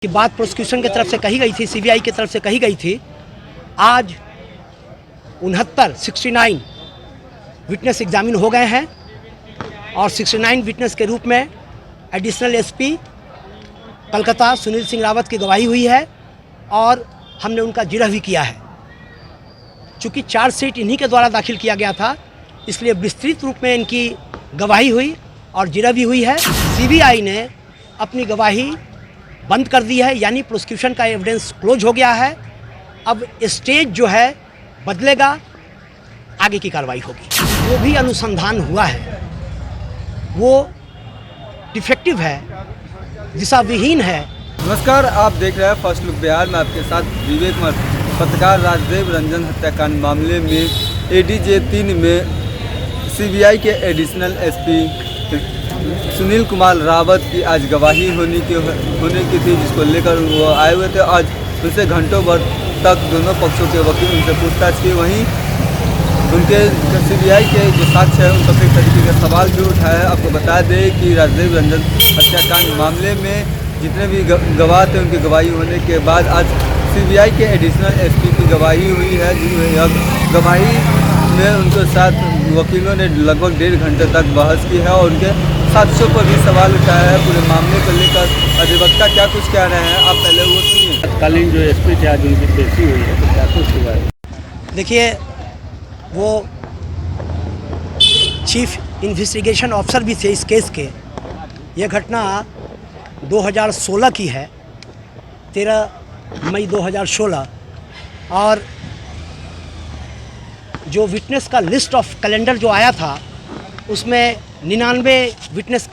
की बात प्रोसिक्यूशन की तरफ से कही गई थी, सीबीआई की तरफ से कही गई थी। आज 69 विटनेस एग्जामिन हो गए हैं और 69 विटनेस के रूप में एडिशनल एसपी कलकत्ता सुनील सिंह रावत की गवाही हुई है और हमने उनका जिरह भी किया है। चूँकि चार्जशीट इन्हीं के द्वारा दाखिल किया गया था, इसलिए विस्तृत रूप में इनकी गवाही हुई और जिरह भी हुई है। सीबीआई ने अपनी गवाही बंद कर दी है, यानी प्रोसिक्यूशन का एविडेंस क्लोज हो गया है। अब स्टेज जो है बदलेगा, आगे की कार्रवाई होगी। जो भी अनुसंधान हुआ है वो डिफेक्टिव है, दिशा विहीन है। नमस्कार, आप देख रहे हैं फर्स्ट लुक बिहार में। आपके साथ विवेक कुमार। पत्रकार राजदेव रंजन हत्याकांड मामले में एडीजे 3 में सीबीआई के एडिशनल एसपी सुनील कुमार रावत की आज गवाही होने की थी, जिसको लेकर वो आए हुए थे। आज उनसे घंटों भर तक दोनों पक्षों के वकील उनसे पूछताछ की। वहीं उनके सीबीआई के जो साक्ष्य है उन पर कई तरीके के सवाल भी उठाए। आपको बता दें कि राजदेव रंजन हत्याकांड मामले में जितने भी गवाह थे उनकी गवाही होने के बाद आज सीबीआई के एडिशनल एसपी की गवाही हुई है। गवाही में उनके साथ वकीलों ने लगभग 1.5 घंटे तक बहस की है और उनके साक्ष्यों पर भी सवाल उठाया है। पूरे मामले को लेकर अधिवक्ता क्या कुछ कह रहे हैं, आप पहले वो सुनिए। तत्कालीन जो एसपी थे आज उनकी पेशी हुई है, तो क्या कुछ हुआ है? देखिए, वो चीफ इन्वेस्टिगेशन ऑफिसर भी थे इस केस के। ये घटना 2016 की है, 13 मई 2016। और जो विटनेस का लिस्ट ऑफ कैलेंडर जो आया था उसमें 99 विटनेस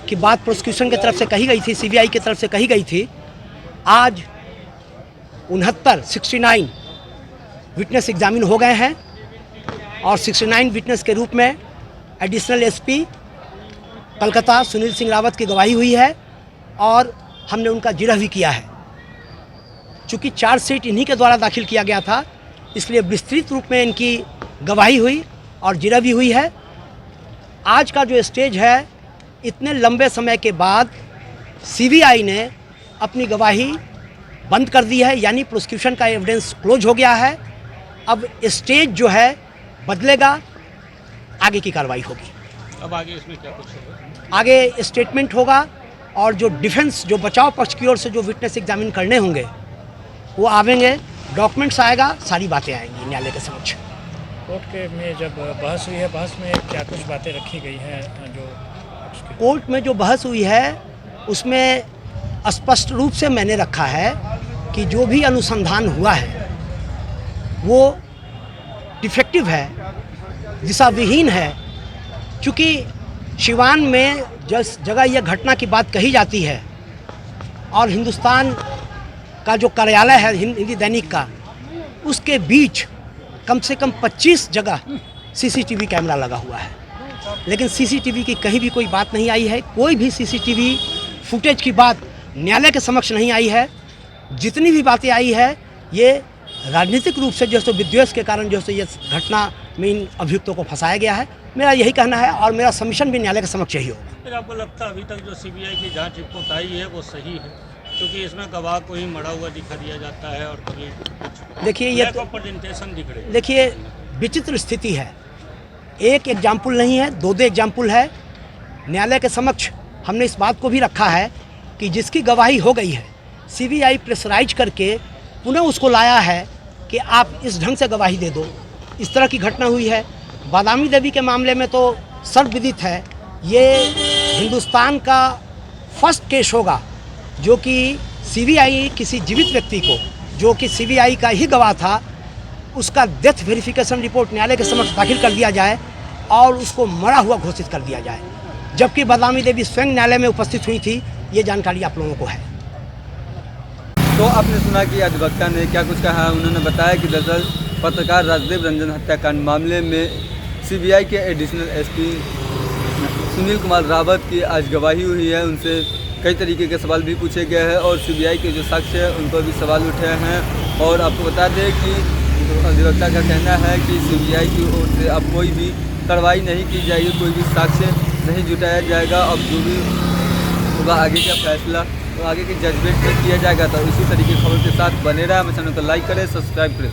की बात प्रोसिक्यूशन की तरफ से कही गई थी, सीबीआई की तरफ से कही गई थी। आज 69 विटनेस एग्जामिन हो गए हैं और 69 विटनेस के रूप में एडिशनल एसपी कलकत्ता सुनील सिंह रावत की गवाही हुई है और हमने उनका जिरह भी किया है। चूँकि चार्जशीट इन्हीं के द्वारा दाखिल किया गया था, इसलिए विस्तृत रूप में इनकी गवाही हुई और जिरह भी हुई है। आज का जो स्टेज है, इतने लंबे समय के बाद सीबीआई ने अपनी गवाही बंद कर दी है, यानी प्रोसिक्यूशन का एविडेंस क्लोज हो गया है। अब स्टेज जो है बदलेगा, आगे की कार्रवाई होगी। अब आगे इसमें क्या कुछ होगा? आगे स्टेटमेंट होगा और जो डिफेंस, जो बचाव पक्ष की ओर से जो विटनेस एग्जामिन करने होंगे वो आवेंगे, डॉक्यूमेंट्स आएगा, सारी बातें आएंगी न्यायालय के समक्ष। कोर्ट के में जब बहस हुई है, बहस में क्या कुछ बातें रखी गई हैं? जो कोर्ट में जो बहस हुई है उसमें स्पष्ट रूप से मैंने रखा है कि जो भी अनुसंधान हुआ है वो डिफेक्टिव है, दिशा विहीन है। क्योंकि सिवान में जिस जगह यह घटना की बात कही जाती है और हिंदुस्तान का जो कार्यालय है हिंदी दैनिक का, उसके बीच कम से कम 25 जगह सीसीटीवी कैमरा लगा हुआ है, लेकिन सीसीटीवी की कहीं भी कोई बात नहीं आई है। कोई भी सीसीटीवी फुटेज की बात न्यायालय के समक्ष नहीं आई है। जितनी भी बातें आई है ये राजनीतिक रूप से जो है विद्वेष के कारण जो है ये घटना में इन अभियुक्तों को फंसाया गया है। मेरा यही कहना है और मेरा सबमिशन भी न्यायालय के समक्ष यही होगा। फिर आपको लगता है अभी तक जो सीबीआई की जांच रिपोर्ट आई है वो सही है? क्योंकि इसमें गवाह को ही मरा हुआ दिखा दिया जाता है और कभी देखिए, ये प्रेजेंटेशन दिख रही है। देखिए, विचित्र स्थिति है। एक एग्जाम्पल नहीं है, दो एग्जाम्पल है। न्यायालय के समक्ष हमने इस बात को भी रखा है कि जिसकी गवाही हो गई है, सीबीआई प्रेशराइज करके पुनः उसको लाया है कि आप इस ढंग से गवाही दे दो। इस तरह की घटना हुई है। बादामी देवी के मामले में तो सर्वविदित है, ये हिंदुस्तान का फर्स्ट केस होगा जो कि सीबीआई किसी जीवित व्यक्ति को, जो कि सीबीआई का ही गवाह था, उसका डेथ वेरिफिकेशन रिपोर्ट न्यायालय के समक्ष दाखिल कर दिया जाए और उसको मरा हुआ घोषित कर दिया जाए, जबकि बादामी देवी स्वयं न्यायालय में उपस्थित हुई थी। ये जानकारी आप लोगों को है। तो आपने सुना कि अधिवक्ता ने क्या कुछ कहा। उन्होंने बताया कि दरअसल पत्रकार राजदेव रंजन हत्याकांड मामले में सीबीआई के एडिशनल एसपी सुनील कुमार रावत की आज गवाही हुई है। उनसे कई तरीके के सवाल भी पूछे गए हैं और सीबीआई के जो साक्ष्य है उन पर भी सवाल उठे हैं। और आपको बता दें कि अधिवक्ता का कहना है कि सीबीआई की ओर से अब कोई भी कार्रवाई नहीं की जाएगी, कोई भी साक्ष्य नहीं जुटाया जाएगा। अब जो भी होगा आगे का फैसला तो आगे की जजमेंट में किया जाएगा। तो इसी तरीके की खबर के साथ बने रहे, हमें चैनल को लाइक करें, सब्सक्राइब करें।